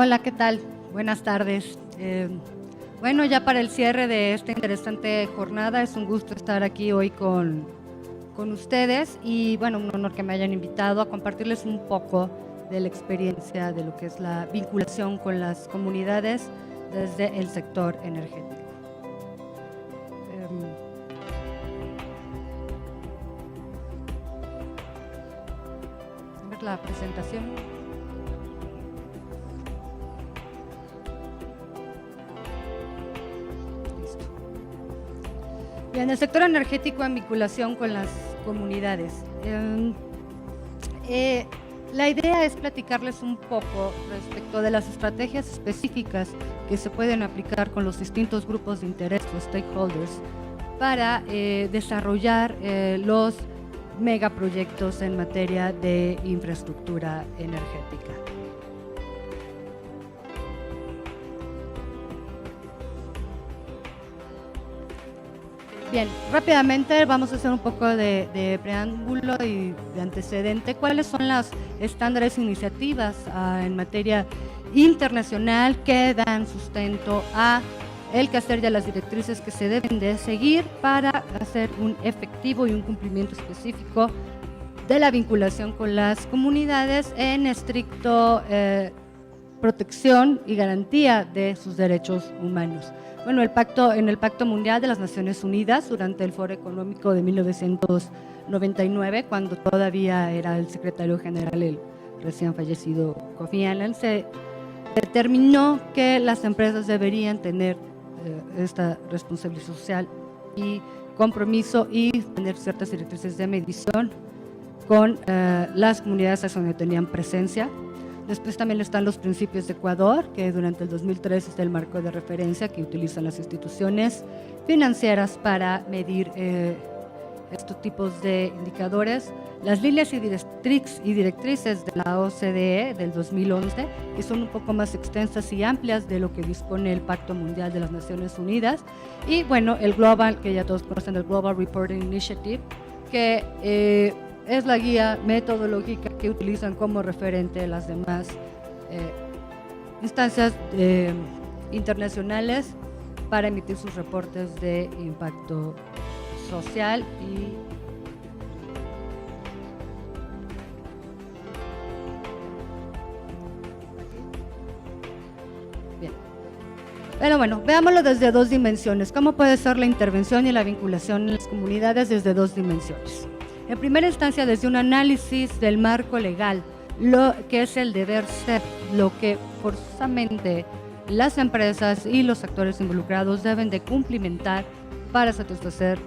Hola, ¿qué tal? Buenas tardes. Bueno, ya para el cierre de esta interesante jornada, es un gusto estar aquí hoy con ustedes y bueno, un honor que me hayan invitado a compartirles un poco de la experiencia de lo que es la vinculación con las comunidades desde el sector energético. A ver la presentación. Bien, el sector energético en vinculación con las comunidades. La idea es platicarles un poco respecto de las estrategias específicas que se pueden aplicar con los distintos grupos de interés, los stakeholders, para desarrollar los megaproyectos en materia de infraestructura energética. Bien, rápidamente vamos a hacer un poco de preámbulo y de antecedente. ¿Cuáles son las estándares e iniciativas en materia internacional que dan sustento a el quehacer y a las directrices que se deben de seguir para hacer un efectivo y un cumplimiento específico de la vinculación con las comunidades en estricto protección y garantía de sus derechos humanos? Bueno, en el Pacto Mundial de las Naciones Unidas, durante el Foro Económico de 1999, cuando todavía era el secretario general el recién fallecido Kofi Annan, se determinó que las empresas deberían tener esta responsabilidad social y compromiso y tener ciertas directrices de medición con las comunidades donde tenían presencia. Después también están los principios de Ecuador, que durante el 2003 es el marco de referencia que utilizan las instituciones financieras para medir estos tipos de indicadores. Las líneas y directrices de la OCDE del 2011, que son un poco más extensas y amplias de lo que dispone el Pacto Mundial de las Naciones Unidas. Y bueno, el Global, que ya todos conocen, el Global Reporting Initiative, que es la guía metodológica que utilizan como referente las demás instancias internacionales para emitir sus reportes de impacto social y bien. Pero bueno, veámoslo desde dos dimensiones. ¿Cómo puede ser la intervención y la vinculación en las comunidades desde dos dimensiones? En primera instancia, desde un análisis del marco legal, lo que es el deber ser, lo que forzosamente las empresas y los actores involucrados deben de cumplimentar para satisfacer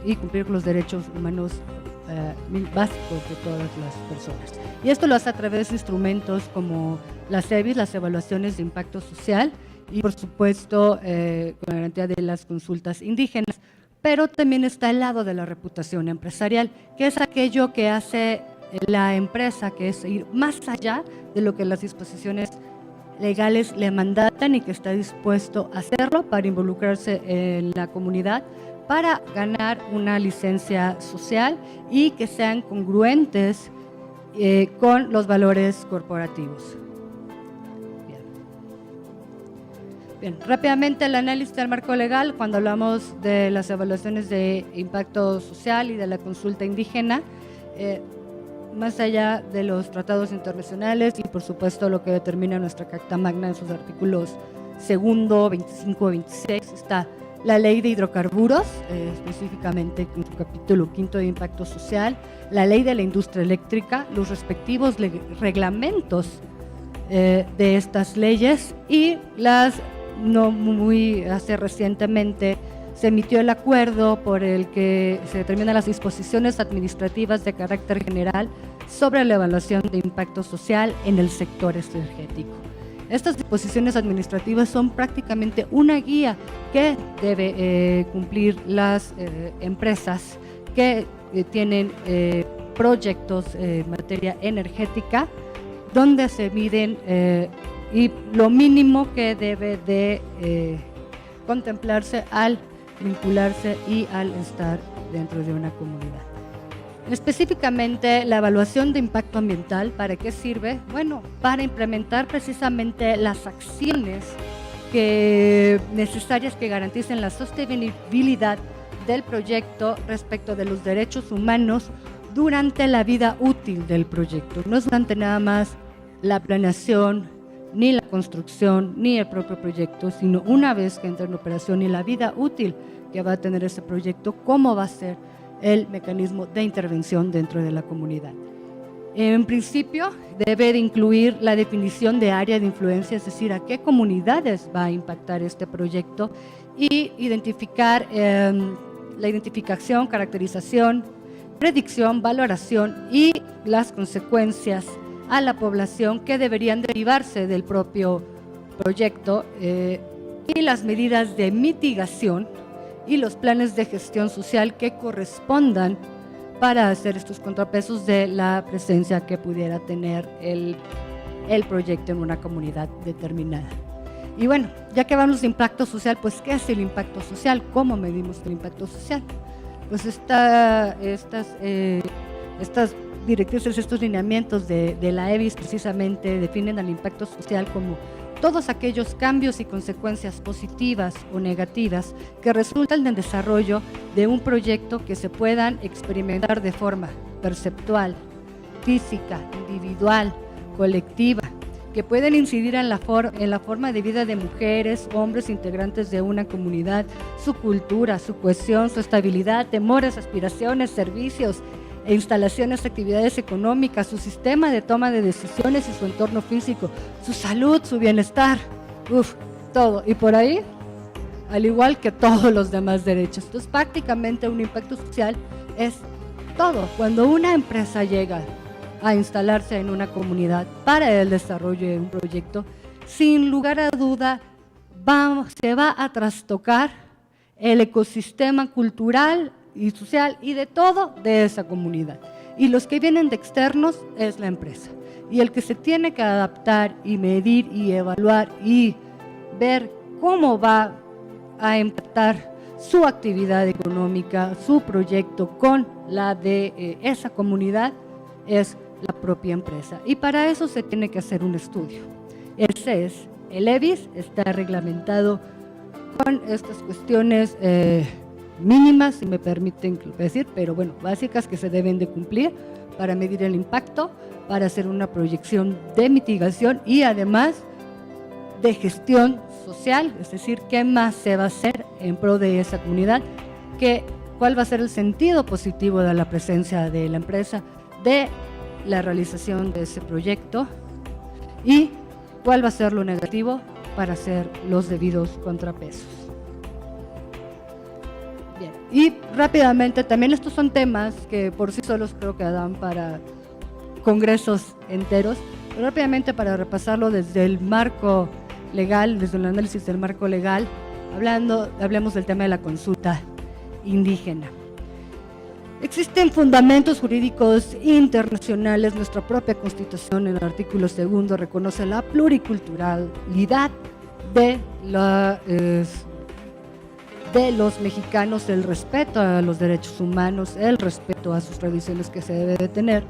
y cumplir los derechos humanos básicos de todas las personas. Y esto lo hace a través de instrumentos como las EBIs, las evaluaciones de impacto social, y por supuesto con la garantía de las consultas indígenas. Pero también está el lado de la reputación empresarial, que es aquello que hace la empresa, que es ir más allá de lo que las disposiciones legales le mandatan y que está dispuesto a hacerlo para involucrarse en la comunidad, para ganar una licencia social y que sean congruentes con los valores corporativos. Bien, rápidamente el análisis del marco legal. Cuando hablamos de las evaluaciones de impacto social y de la consulta indígena, más allá de los tratados internacionales y por supuesto lo que determina nuestra Carta Magna en sus artículos 2, 25 y 26, está la Ley de Hidrocarburos, específicamente en su capítulo 5 de impacto social, la Ley de la Industria Eléctrica, los respectivos reglamentos de estas leyes y hace recientemente se emitió el acuerdo por el que se determinan las disposiciones administrativas de carácter general sobre la evaluación de impacto social en el sector energético. Estas disposiciones administrativas son prácticamente una guía que debe cumplir las empresas que tienen proyectos en materia energética, donde se miden y lo mínimo que debe de contemplarse al vincularse y al estar dentro de una comunidad. Específicamente, la evaluación de impacto ambiental, ¿para qué sirve? Bueno, para implementar precisamente las acciones necesarias que garanticen la sostenibilidad del proyecto respecto de los derechos humanos durante la vida útil del proyecto. No es durante nada más la planeación, ni la construcción, ni el propio proyecto, sino una vez que entra en operación y la vida útil que va a tener ese proyecto, cómo va a ser el mecanismo de intervención dentro de la comunidad. En principio, debe de incluir la definición de área de influencia, es decir, a qué comunidades va a impactar este proyecto, y identificar la identificación, caracterización, predicción, valoración y las consecuencias a la población que deberían derivarse del propio proyecto, y las medidas de mitigación y los planes de gestión social que correspondan para hacer estos contrapesos de la presencia que pudiera tener el proyecto en una comunidad determinada. Y bueno, ya que hablamos de impacto social, pues ¿qué es el impacto social? ¿Cómo medimos el impacto social? Pues estas directrices, estos lineamientos de la EBIS precisamente definen al impacto social como todos aquellos cambios y consecuencias positivas o negativas que resultan del desarrollo de un proyecto que se puedan experimentar de forma perceptual, física, individual, colectiva, que pueden incidir en la forma de vida de mujeres, hombres integrantes de una comunidad, su cultura, su cohesión, su estabilidad, temores, aspiraciones, servicios e instalaciones, actividades económicas, su sistema de toma de decisiones y su entorno físico, su salud, su bienestar, todo. Y por ahí, al igual que todos los demás derechos. Entonces, prácticamente un impacto social es todo. Cuando una empresa llega a instalarse en una comunidad para el desarrollo de un proyecto, sin lugar a duda, se va a trastocar el ecosistema cultural y social y de todo de esa comunidad. Y los que vienen de externos es la empresa. Y el que se tiene que adaptar y medir y evaluar y ver cómo va a impactar su actividad económica, su proyecto con la de esa comunidad es la propia empresa. Y para eso se tiene que hacer un estudio. El EBIS está reglamentado con estas cuestiones mínimas, si me permiten decir, pero bueno, básicas que se deben de cumplir para medir el impacto, para hacer una proyección de mitigación y además de gestión social, es decir, qué más se va a hacer en pro de esa comunidad, cuál va a ser el sentido positivo de la presencia de la empresa, de la realización de ese proyecto y cuál va a ser lo negativo para hacer los debidos contrapesos. Bien, y rápidamente, también estos son temas que por sí solos creo que dan para congresos enteros, pero rápidamente para repasarlo desde el marco legal, desde el análisis del marco legal, hablemos del tema de la consulta indígena. Existen fundamentos jurídicos internacionales, nuestra propia Constitución en el artículo 2 reconoce la pluriculturalidad de los mexicanos, el respeto a los derechos humanos, el respeto a sus tradiciones que se debe de tener.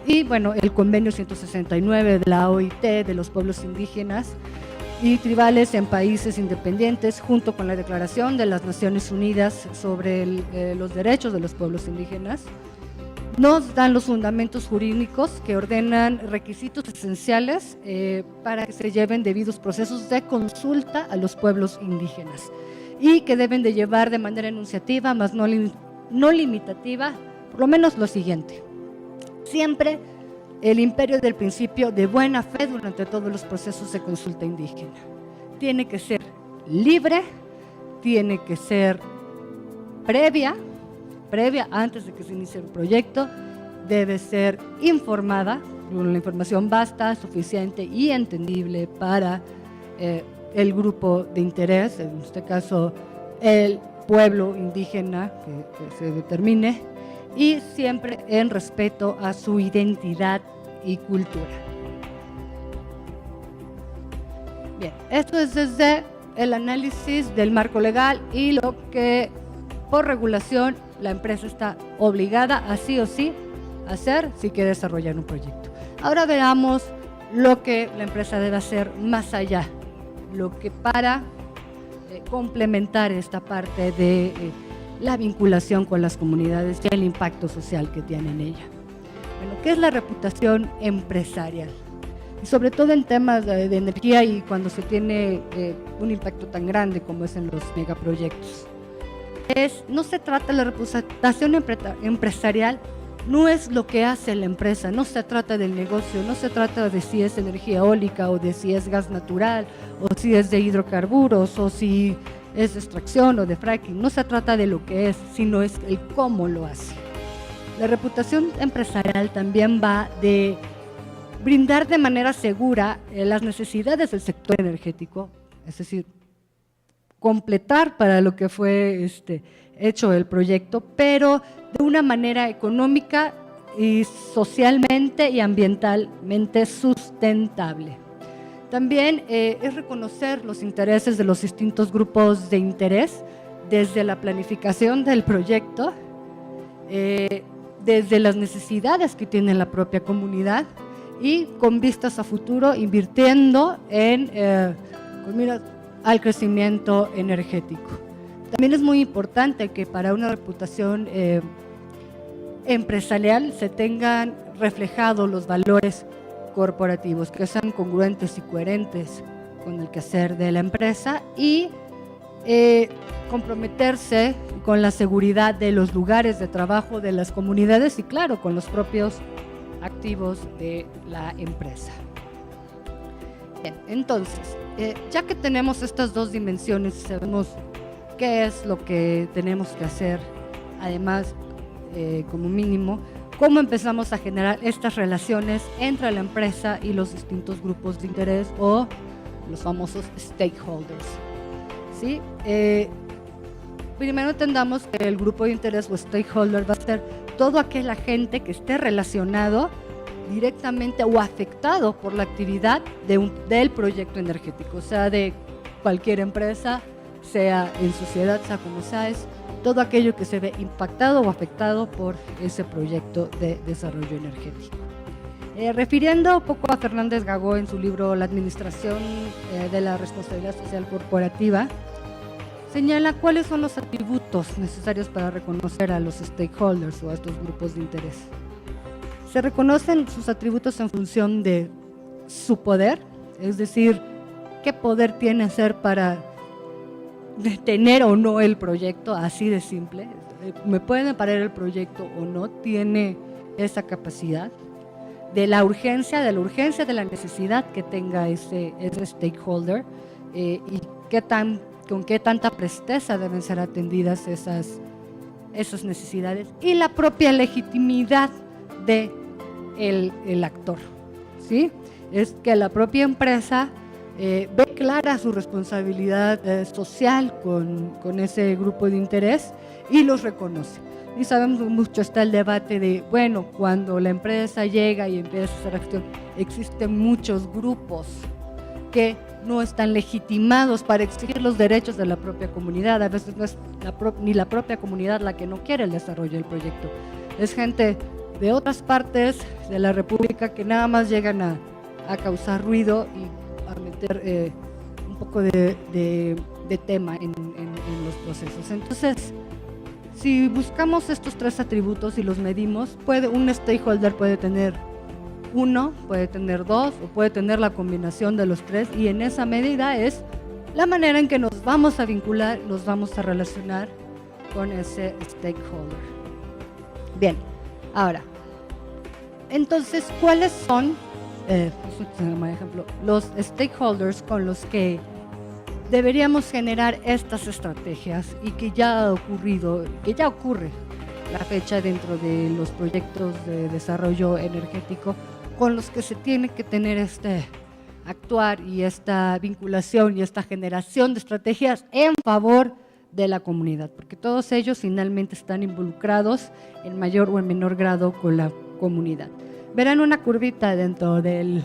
Y bueno, el convenio 169 de la OIT de los pueblos indígenas y tribales en países independientes, junto con la Declaración de las Naciones Unidas sobre los derechos de los pueblos indígenas, nos dan los fundamentos jurídicos que ordenan requisitos esenciales para que se lleven debidos procesos de consulta a los pueblos indígenas y que deben de llevar de manera enunciativa, más no limitativa, por lo menos lo siguiente: siempre el imperio del principio de buena fe durante todos los procesos de consulta indígena. Tiene que ser libre, tiene que ser previa antes de que se inicie el proyecto, debe ser informada, la información basta, suficiente y entendible para el grupo de interés, en este caso el pueblo indígena que se determine, y siempre en respeto a su identidad y cultura. Bien, esto es desde el análisis del marco legal y lo que por regulación la empresa está obligada a sí o sí hacer si quiere desarrollar un proyecto. Ahora veamos lo que la empresa debe hacer más allá, lo que para complementar esta parte de la vinculación con las comunidades y el impacto social que tiene en ella. Bueno, ¿qué es la reputación empresarial? Y sobre todo en temas de energía y cuando se tiene un impacto tan grande como es en los megaproyectos. No se trata de la reputación empresarial, no es lo que hace la empresa, no se trata del negocio, no se trata de si es energía eólica o de si es gas natural o si es de hidrocarburos o si es de extracción o de fracking, no se trata de lo que es, sino es el cómo lo hace. La reputación empresarial también va de brindar de manera segura las necesidades del sector energético, es decir, completar para lo que fue hecho el proyecto, pero de una manera económica y socialmente y ambientalmente sustentable. También es reconocer los intereses de los distintos grupos de interés desde la planificación del proyecto, desde las necesidades que tiene la propia comunidad y con vistas a futuro invirtiendo en al crecimiento energético. También es muy importante que para una reputación empresarial se tengan reflejados los valores corporativos, que sean congruentes y coherentes con el quehacer de la empresa y comprometerse con la seguridad de los lugares de trabajo de las comunidades y claro, con los propios activos de la empresa. Bien, entonces, ya que tenemos estas dos dimensiones, sabemos qué es lo que tenemos que hacer, además, como mínimo, cómo empezamos a generar estas relaciones entre la empresa y los distintos grupos de interés o los famosos stakeholders. ¿Sí? Primero entendamos que el grupo de interés o stakeholder va a ser todo aquel agente que esté relacionado directamente o afectado por la actividad del proyecto energético, sea de cualquier empresa, sea en sociedad, sea como sea, es todo aquello que se ve impactado o afectado por ese proyecto de desarrollo energético. Refiriendo un poco a Fernández Gagó en su libro La administración de la responsabilidad social corporativa, señala cuáles son los atributos necesarios para reconocer a los stakeholders o a estos grupos de interés. Se reconocen sus atributos en función de su poder, es decir, qué poder tiene ser para detener o no el proyecto, así de simple. ¿Me pueden parar el proyecto o no? Tiene esa capacidad. De la urgencia de la necesidad que tenga ese stakeholder y con qué tanta presteza deben ser atendidas esas necesidades y la propia legitimidad de el actor, ¿sí? Es que la propia empresa ve clara su responsabilidad social con ese grupo de interés y los reconoce. Y sabemos mucho está el debate de, bueno, cuando la empresa llega y empieza a hacer acción, existen muchos grupos que no están legitimados para exigir los derechos de la propia comunidad. A veces no es ni la propia comunidad la que no quiere el desarrollo del proyecto. Es gente de otras partes de la República que nada más llegan a causar ruido y a meter un poco de tema en los procesos. Entonces, si buscamos estos tres atributos y los medimos, un stakeholder puede tener uno, puede tener dos o puede tener la combinación de los tres y en esa medida es la manera en que nos vamos a vincular, nos vamos a relacionar con ese stakeholder. Bien, ahora, entonces, ¿cuáles son, por ejemplo, los stakeholders con los que deberíamos generar estas estrategias y que ya ha ocurrido, que ya ocurre la fecha dentro de los proyectos de desarrollo energético con los que se tiene que tener actuar y esta vinculación y esta generación de estrategias en favor de la comunidad, porque todos ellos finalmente están involucrados en mayor o en menor grado con la comunidad. Verán una curvita dentro del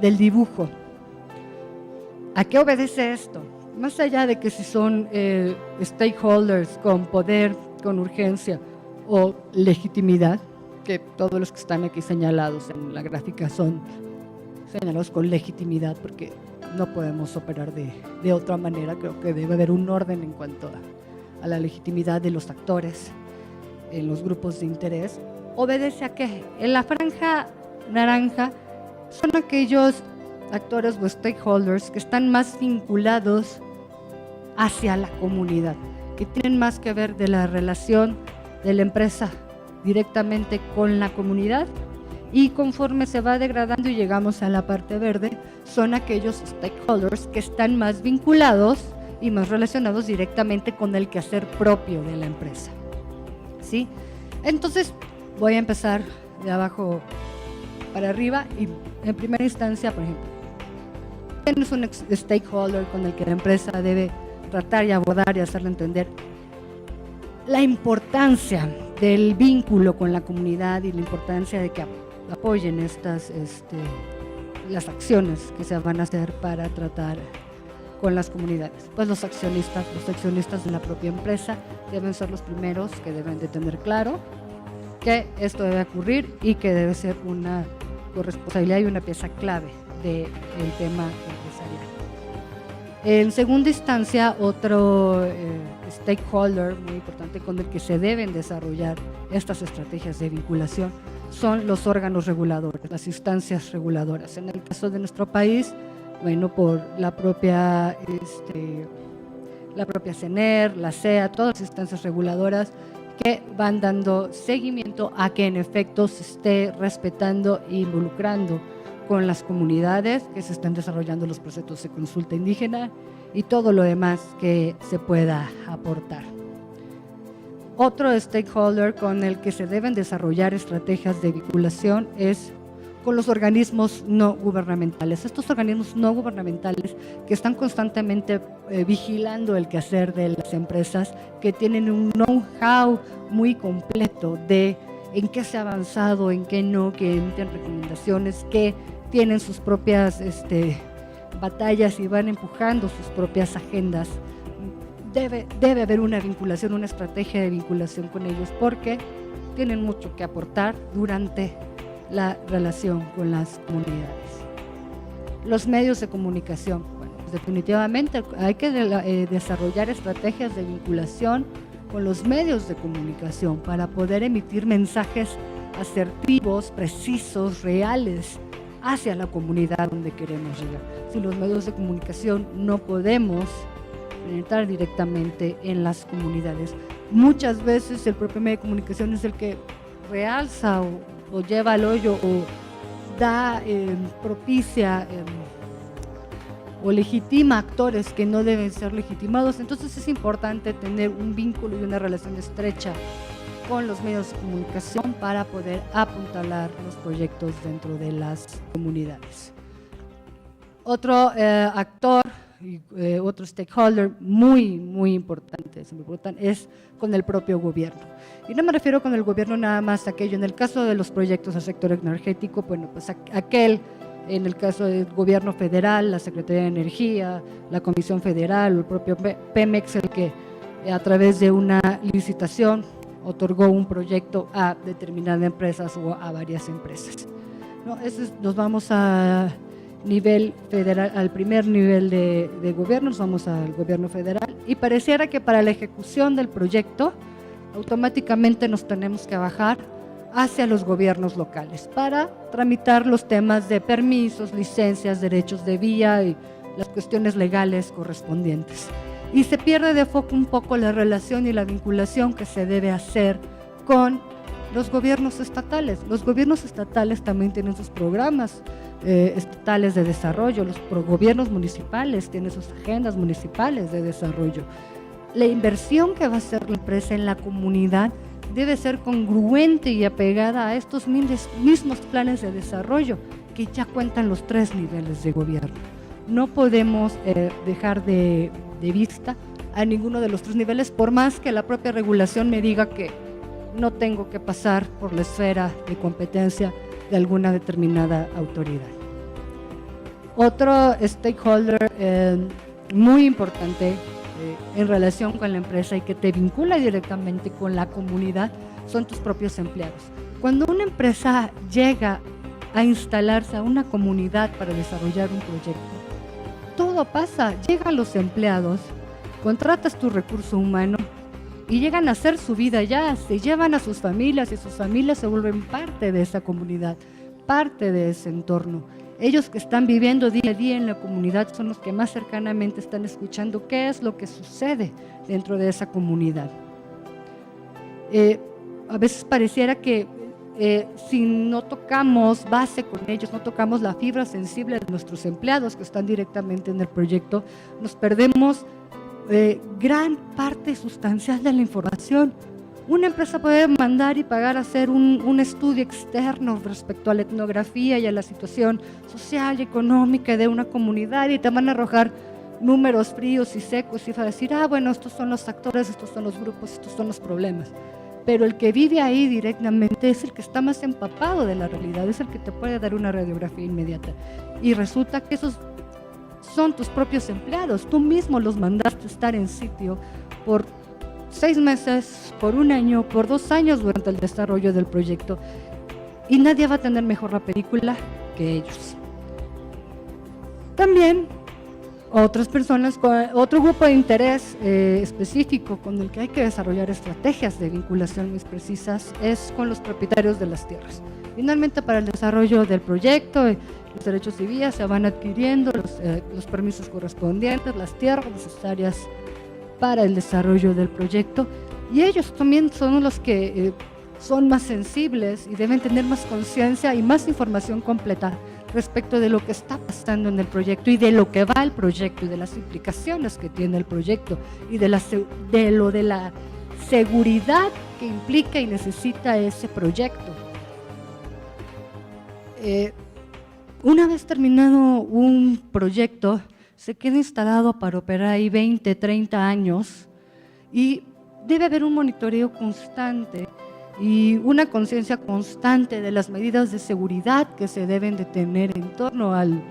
dibujo. ¿A qué obedece esto? Más allá de que si son stakeholders con poder con urgencia o legitimidad, que todos los que están aquí señalados en la gráfica son señalados con legitimidad, porque no podemos operar de otra manera. Creo que debe haber un orden en cuanto a la legitimidad de los actores en los grupos de interés. ¿Obedece a qué? En la franja naranja son aquellos actores o stakeholders que están más vinculados hacia la comunidad, que tienen más que ver de la relación de la empresa directamente con la comunidad, y conforme se va degradando y llegamos a la parte verde, son aquellos stakeholders que están más vinculados y más relacionados directamente con el quehacer propio de la empresa, ¿sí? Entonces voy a empezar de abajo para arriba, y en primera instancia, por ejemplo, tienes un stakeholder con el que la empresa debe tratar y abordar y hacerle entender la importancia del vínculo con la comunidad y la importancia de que apoyen las acciones que se van a hacer para tratar con las comunidades. Pues los accionistas de la propia empresa deben ser los primeros que deben de tener claro que esto debe ocurrir y que debe ser una corresponsabilidad y una pieza clave del tema empresarial. En segunda instancia, otro stakeholder muy importante con el que se deben desarrollar estas estrategias de vinculación son los órganos reguladores, las instancias reguladoras. En el caso de nuestro país, bueno, por la propia CENER, la CEA, todas las instancias reguladoras que van dando seguimiento a que en efecto se esté respetando e involucrando con las comunidades, que se están desarrollando los procesos de consulta indígena y todo lo demás que se pueda aportar. Otro stakeholder con el que se deben desarrollar estrategias de vinculación es con los organismos no gubernamentales. Estos organismos no gubernamentales que están constantemente vigilando el quehacer de las empresas, que tienen un know-how muy completo de en qué se ha avanzado, en qué no, que emiten recomendaciones, que tienen sus propias batallas y van empujando sus propias agendas. Debe haber una vinculación, una estrategia de vinculación con ellos, porque tienen mucho que aportar durante la relación con las comunidades. Los medios de comunicación, bueno, pues definitivamente hay que desarrollar estrategias de vinculación con los medios de comunicación para poder emitir mensajes asertivos, precisos, reales hacia la comunidad donde queremos llegar. Sin los medios de comunicación no podemos penetrar directamente en las comunidades. Muchas veces el propio medio de comunicación es el que realza o lleva al hoyo o da, propicia o legitima actores que no deben ser legitimados. Entonces es importante tener un vínculo y una relación estrecha con los medios de comunicación para poder apuntalar los proyectos dentro de las comunidades. Otro actor y otro stakeholder muy importante es con el propio gobierno. Y no me refiero con el gobierno nada más a aquello. En el caso de los proyectos del sector energético, bueno, pues en el caso del gobierno federal, la Secretaría de Energía, la Comisión Federal, el propio Pemex, el que a través de una licitación otorgó un proyecto a determinadas empresas o a varias empresas, ¿no? Nos vamos a nivel federal, al primer nivel de gobierno, nos vamos al gobierno federal, y pareciera que para la ejecución del proyecto automáticamente nos tenemos que bajar hacia los gobiernos locales para tramitar los temas de permisos, licencias, derechos de vía y las cuestiones legales correspondientes. Y se pierde de foco un poco la relación y la vinculación que se debe hacer con los gobiernos estatales. Los gobiernos estatales también tienen sus programas estatales de desarrollo, los gobiernos municipales tienen sus agendas municipales de desarrollo. La inversión que va a hacer la empresa en la comunidad debe ser congruente y apegada a estos mismos planes de desarrollo que ya cuentan los 3 niveles de gobierno. No podemos dejar de vista a ninguno de los 3 niveles, por más que la propia regulación me diga que no tengo que pasar por la esfera de competencia de alguna determinada autoridad. Otro stakeholder muy importante en relación con la empresa y que te vincula directamente con la comunidad son tus propios empleados. Cuando una empresa llega a instalarse a una comunidad para desarrollar un proyecto, todo pasa, llegan los empleados, contratas tu recurso humano y llegan a hacer su vida allá, se llevan a sus familias y sus familias se vuelven parte de esa comunidad, parte de ese entorno. Ellos que están viviendo día a día en la comunidad son los que más cercanamente están escuchando qué es lo que sucede dentro de esa comunidad. A veces pareciera que si no tocamos base con ellos, no tocamos la fibra sensible de nuestros empleados que están directamente en el proyecto, nos perdemos gran parte sustancial de la información. Una empresa puede mandar y pagar a hacer un estudio externo respecto a la etnografía y a la situación social y económica de una comunidad y te van a arrojar números fríos y secos y va a decir, bueno, estos son los actores, estos son los grupos, estos son los problemas. Pero el que vive ahí directamente es el que está más empapado de la realidad, es el que te puede dar una radiografía inmediata. Y resulta que esos son tus propios empleados, tú mismo los mandaste estar en sitio por 6 meses, por 1 año, por 2 años durante el desarrollo del proyecto. Y nadie va a tener mejor la película que ellos. También otras personas, otro grupo de interés específico con el que hay que desarrollar estrategias de vinculación muy precisas es con los propietarios de las tierras. Finalmente, para el desarrollo del proyecto, los derechos civiles se van adquiriendo, los permisos correspondientes, las tierras necesarias para el desarrollo del proyecto, y ellos también son los que son más sensibles y deben tener más conciencia y más información completa respecto de lo que está pasando en el proyecto y de lo que va el proyecto y de las implicaciones que tiene el proyecto y de la seguridad que implica y necesita ese proyecto. Una vez terminado un proyecto, se queda instalado para operar ahí 20, 30 años y debe haber un monitoreo constante y una conciencia constante de las medidas de seguridad que se deben de tener en torno al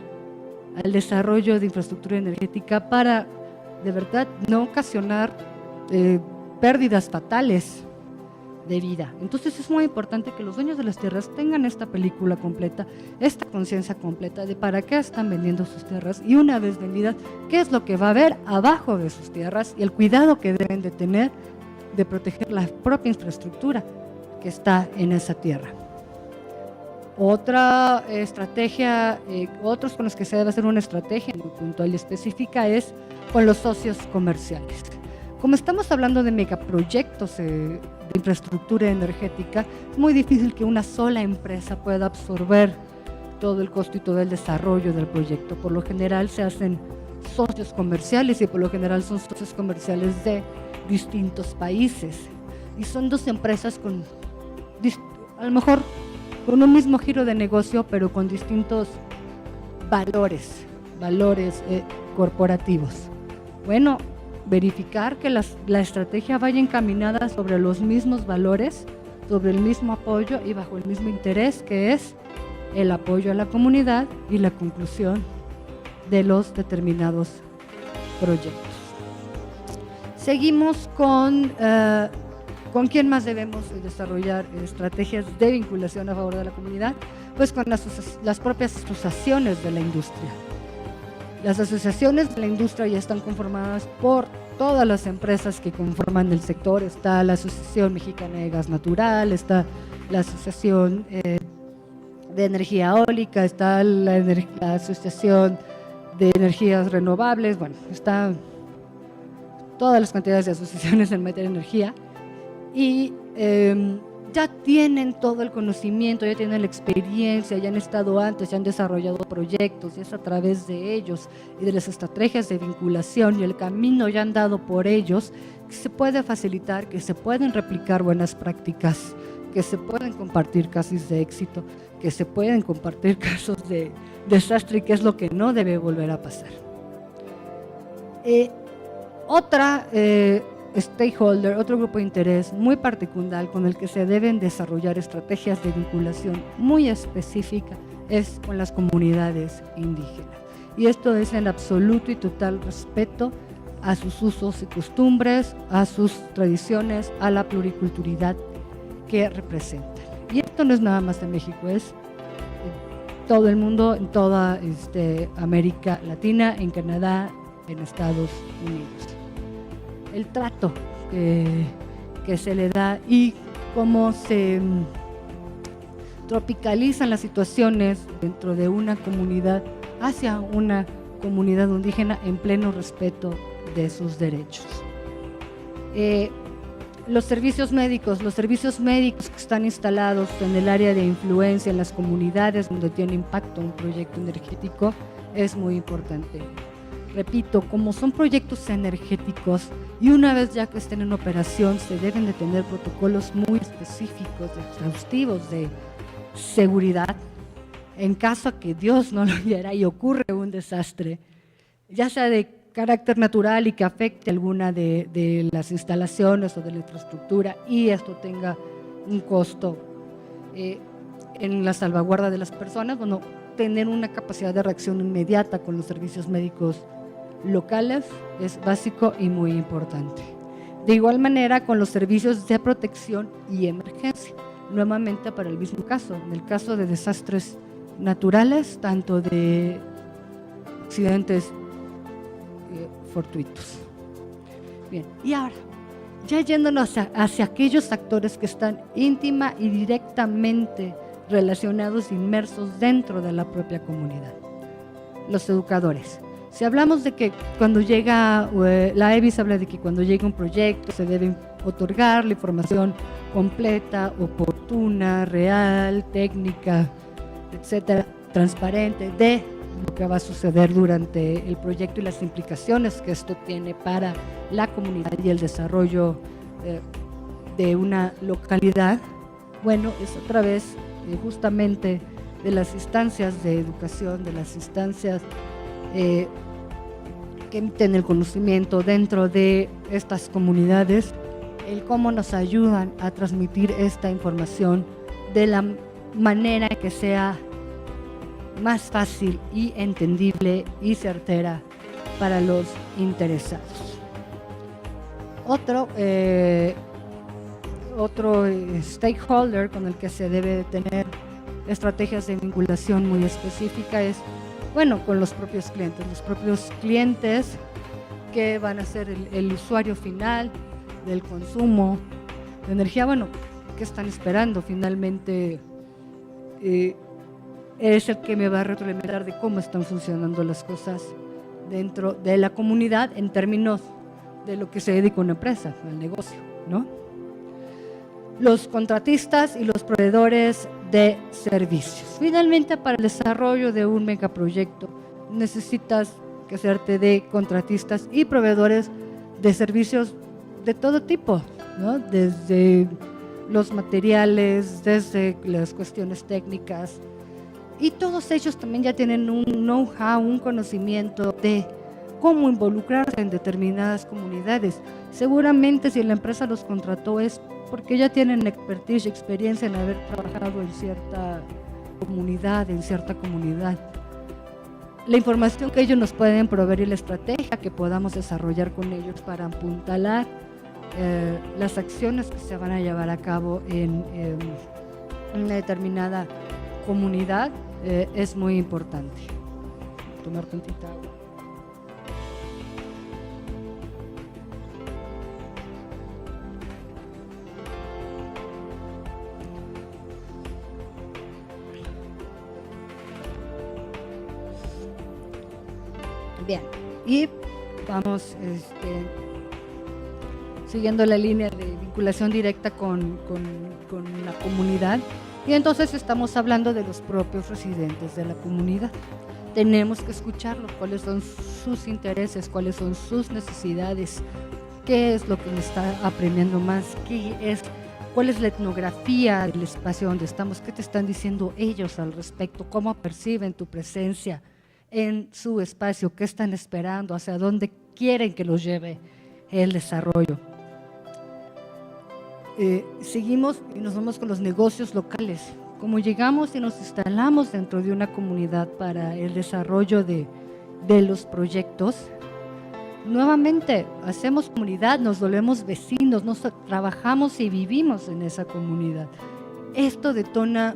desarrollo de infraestructura energética para de verdad no ocasionar pérdidas fatales de vida. Entonces es muy importante que los dueños de las tierras tengan esta película completa, esta conciencia completa de para qué están vendiendo sus tierras y una vez vendidas, qué es lo que va a haber abajo de sus tierras y el cuidado que deben de tener de proteger la propia infraestructura que está en esa tierra. Otra estrategia, otros con los que se debe hacer una estrategia muy puntual y específica es con los socios comerciales. Como estamos hablando de megaproyectos de infraestructura energética, es muy difícil que una sola empresa pueda absorber todo el costo y todo el desarrollo del proyecto. Por lo general se hacen socios comerciales y por lo general son socios comerciales de distintos países. Y son 2 empresas con, a lo mejor, con un mismo giro de negocio, pero con distintos valores corporativos. Bueno, verificar que la estrategia vaya encaminada sobre los mismos valores, sobre el mismo apoyo y bajo el mismo interés, que es el apoyo a la comunidad y la conclusión de los determinados proyectos. Seguimos con quién más debemos desarrollar estrategias de vinculación a favor de la comunidad, pues con las propias asociaciones de la industria. Las asociaciones de la industria ya están conformadas por todas las empresas que conforman el sector. Está la Asociación Mexicana de Gas Natural, está la Asociación de Energía Eólica, está la Asociación de Energías Renovables, bueno, están todas las cantidades de asociaciones en materia de energía y ya tienen todo el conocimiento, ya tienen la experiencia, ya han estado antes, ya han desarrollado proyectos, y es a través de ellos y de las estrategias de vinculación y el camino ya andado por ellos que se puede facilitar, que se pueden replicar buenas prácticas, que se pueden compartir casos de éxito, que se pueden compartir casos de desastre y que es lo que no debe volver a pasar. Otra stakeholder, otro grupo de interés muy particular con el que se deben desarrollar estrategias de vinculación muy específica es con las comunidades indígenas. Y esto es en absoluto y total respeto a sus usos y costumbres, a sus tradiciones, a la pluriculturalidad que representan. Y esto no es nada más de México, es en todo el mundo, en toda América Latina, en Canadá, en Estados Unidos. El trato que se le da y cómo se tropicalizan las situaciones dentro de una comunidad hacia una comunidad indígena en pleno respeto de sus derechos. Los servicios médicos que están instalados en el área de influencia en las comunidades donde tiene impacto un proyecto energético es muy importante. Repito, como son proyectos energéticos y una vez ya que estén en operación se deben de tener protocolos muy específicos, exhaustivos de seguridad en caso a que Dios no lo quiera y ocurre un desastre, ya sea de carácter natural y que afecte alguna de las instalaciones o de la infraestructura y esto tenga un costo en la salvaguarda de las personas, bueno, tener una capacidad de reacción inmediata con los servicios médicos locales es básico y muy importante. De igual manera con los servicios de protección y emergencia, nuevamente para el mismo caso, en el caso de desastres naturales, tanto de accidentes fortuitos. Bien, y ahora, ya yéndonos hacia aquellos actores que están íntima y directamente relacionados, inmersos dentro de la propia comunidad. Los educadores. Si hablamos de que cuando llega, la EBIS habla de que cuando llega un proyecto se debe otorgar la información completa, oportuna, real, técnica, etcétera, transparente de lo que va a suceder durante el proyecto y las implicaciones que esto tiene para la comunidad y el desarrollo de una localidad. Bueno, es otra vez justamente de las instancias de educación, de las instancias que emiten el conocimiento dentro de estas comunidades, el cómo nos ayudan a transmitir esta información de la manera que sea más fácil y entendible y certera para los interesados. Otro stakeholder con el que se debe tener estrategias de vinculación muy específica es, bueno, con los propios clientes que van a ser el usuario final del consumo de energía. Bueno, ¿qué están esperando? Finalmente es el que me va a retroalimentar de cómo están funcionando las cosas dentro de la comunidad en términos de lo que se dedica una empresa, al negocio, ¿no? Los contratistas y los proveedores de servicios. Finalmente, para el desarrollo de un megaproyecto necesitas que hacerte de contratistas y proveedores de servicios de todo tipo, ¿no? Desde los materiales, desde las cuestiones técnicas, y todos ellos también ya tienen un know-how, un conocimiento de cómo involucrarse en determinadas comunidades. Seguramente si la empresa los contrató es porque ya tienen expertise y experiencia en haber trabajado en cierta comunidad. La información que ellos nos pueden proveer y la estrategia que podamos desarrollar con ellos para apuntalar las acciones que se van a llevar a cabo en una determinada comunidad es muy importante. Tomar tantita agua. Bien, y vamos siguiendo la línea de vinculación directa con la comunidad. Y entonces estamos hablando de los propios residentes de la comunidad. Tenemos que escucharlos, cuáles son sus intereses, cuáles son sus necesidades, qué es lo que les está apremiando más, cuál es la etnografía del espacio donde estamos, qué te están diciendo ellos al respecto, cómo perciben tu presencia en su espacio, qué están esperando, hacia dónde quieren que los lleve el desarrollo. Seguimos y nos vamos con los negocios locales. Como llegamos y nos instalamos dentro de una comunidad para el desarrollo de los proyectos, nuevamente hacemos comunidad, nos volvemos vecinos, trabajamos y vivimos en esa comunidad. Esto detona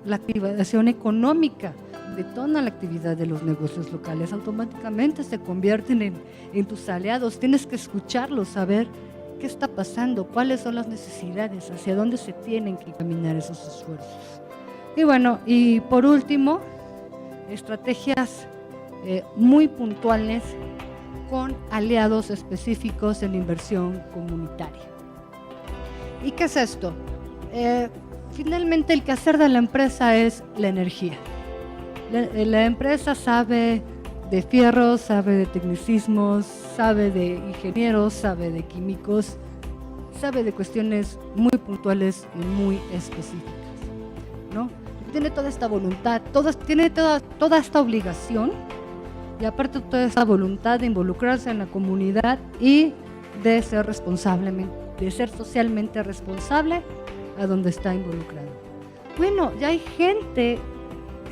la activación económica, detona la actividad de los negocios locales, automáticamente se convierten en tus aliados. Tienes que escucharlos, saber qué está pasando, cuáles son las necesidades, hacia dónde se tienen que caminar esos esfuerzos. Y bueno, y por último, estrategias muy puntuales con aliados específicos en inversión comunitaria. ¿Y qué es esto? Finalmente el quehacer de la empresa es la energía. La empresa sabe de fierros, sabe de tecnicismos, sabe de ingenieros, sabe de químicos, sabe de cuestiones muy puntuales y muy específicas, ¿no? Tiene toda esta voluntad, tiene toda esta obligación y aparte toda esta voluntad de involucrarse en la comunidad y de ser socialmente responsable a donde está involucrado. Bueno, ya hay gente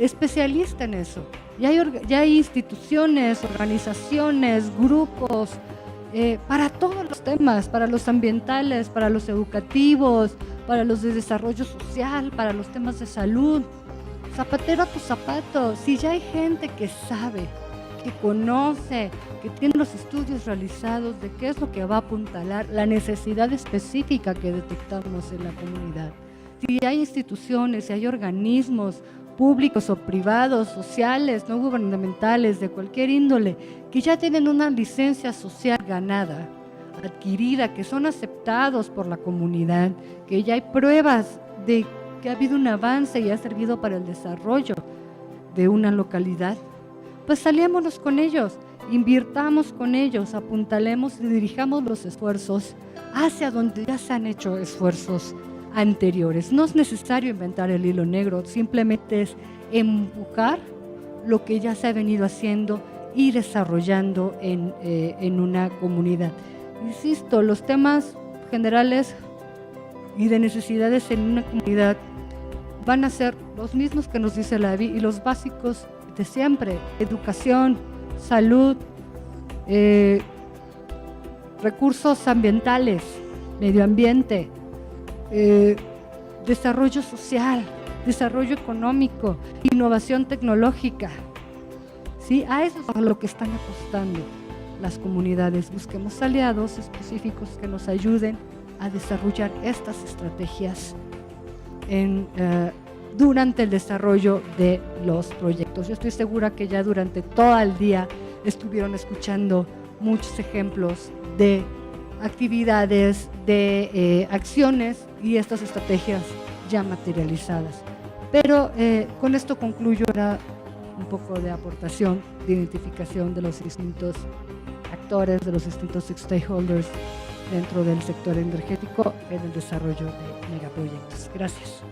especialista en eso, ya hay instituciones, organizaciones, grupos, para todos los temas, para los ambientales, para los educativos, para los de desarrollo social, para los temas de salud. Zapatero a tus zapatos. Si ya hay gente que sabe, que conoce, que tiene los estudios realizados de qué es lo que va a apuntalar la necesidad específica que detectamos en la comunidad. Si hay instituciones, si hay organismos públicos o privados, sociales, no gubernamentales, de cualquier índole, que ya tienen una licencia social ganada, adquirida, que son aceptados por la comunidad, que ya hay pruebas de que ha habido un avance y ha servido para el desarrollo de una localidad, pues saliémonos con ellos, invirtamos con ellos, apuntalemos y dirijamos los esfuerzos hacia donde ya se han hecho esfuerzos anteriores. No es necesario inventar el hilo negro, simplemente es empujar lo que ya se ha venido haciendo y desarrollando en una comunidad. Insisto, los temas generales y de necesidades en una comunidad van a ser los mismos que nos dice la EBI y los básicos de siempre: educación, salud, recursos ambientales, medio ambiente, desarrollo social, desarrollo económico, innovación tecnológica. ¿Sí? A eso es a lo que están apostando las comunidades. Busquemos aliados específicos que nos ayuden a desarrollar estas estrategias durante el desarrollo de los proyectos. Yo estoy segura que ya durante todo el día estuvieron escuchando muchos ejemplos de actividades, de acciones y estas estrategias ya materializadas. Pero con esto concluyo ahora un poco de aportación, de identificación de los distintos actores, de los distintos stakeholders dentro del sector energético en el desarrollo de megaproyectos. Gracias.